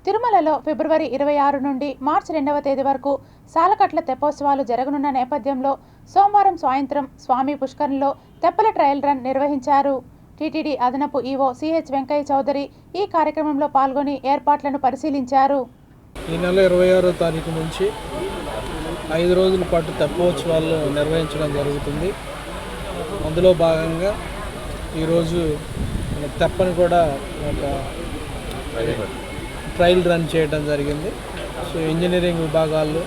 తిరుమలలో ఫిబ్రవరి 26 నుండి మార్చి 2వ తేదీ వరకు సాలకట్ల తెప్పోత్సవాలు జరగనున్న నేపథ్యంలో సోమవారం సాయంత్రం స్వామి పుష్కరంలో తెప్పల ట్రయల్ రన్ నిర్వహించారు. టీటీడీ అదనపు ఈవో సిహెచ్ వెంకయ్య చౌదరి ఈ కార్యక్రమంలో పాల్గొని ఏర్పాట్లను పరిశీలించారు. ఈ నెల 26వ తారీఖు నుంచి 5 రోజుల పాటు తెప్పోత్సవాలు నిర్వహించడం జరుగుతుంది. అందులో భాగంగా ఈరోజు తెప్పని కూడా ఒక ట్రయల్ రన్ చేయడం జరిగింది. సో ఇంజనీరింగ్ విభాగాలు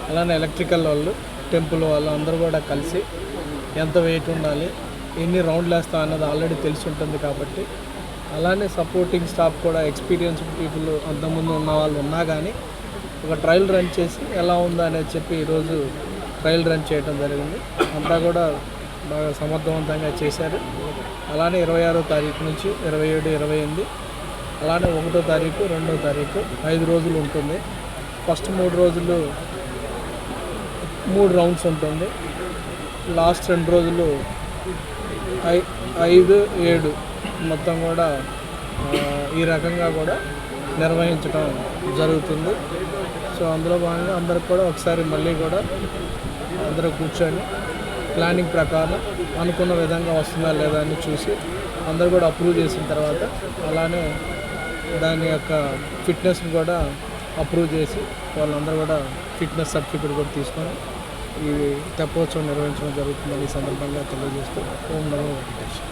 అలానే ఎలక్ట్రికల్ వాళ్ళు, టెంపుల్ వాళ్ళు అందరూ కూడా కలిసి ఎంత వెయిట్ ఉండాలి, ఎన్ని రౌండ్లు వేస్తాం అన్నది ఆల్రెడీ తెలిసి ఉంటుంది. కాబట్టి అలానే సపోర్టింగ్ స్టాఫ్ కూడా ఎక్స్పీరియన్స్డ్ పీపుల్ అంతకుముందు ఉన్న వాళ్ళు ఉన్నా కానీ ఒక ట్రయల్ రన్ చేసి ఎలా ఉందో అనేది చెప్పి ఈరోజు ట్రయల్ రన్ చేయడం జరిగింది. అంతా కూడా బాగా సమర్థవంతంగా చేశారు. అలానే 26వ తారీఖు నుంచి 27, 28 అలానే 1వ తారీఖు, 2వ తారీఖు 5 రోజులు ఉంటుంది. ఫస్ట్ 3 రోజులు 3 రౌండ్స్ ఉంటుంది. లాస్ట్ 2 రోజులు 5, 7 మొత్తం కూడా ఈ రకంగా కూడా నిర్వహించడం జరుగుతుంది. సో అందులో భాగంగా అందరికి కూడా ఒకసారి మళ్ళీ కూడా అందరూ కూర్చొని ప్లానింగ్ ప్రకారం అనుకున్న విధంగా వస్తుందా లేదా అని చూసి అందరూ కూడా అప్రూవ్ చేసిన తర్వాత అలానే దాని యొక్క ఫిట్నెస్ని కూడా అప్రూవ్ చేసి వాళ్ళందరూ కూడా ఫిట్నెస్ సర్టిఫికేట్ కూడా తీసుకొని ఈ తెప్పోత్సవం నిర్వహించడం జరుగుతుందని ఈ సందర్భంగా తెలియజేస్తూ ఓం నమో వెంకటేశ్వర.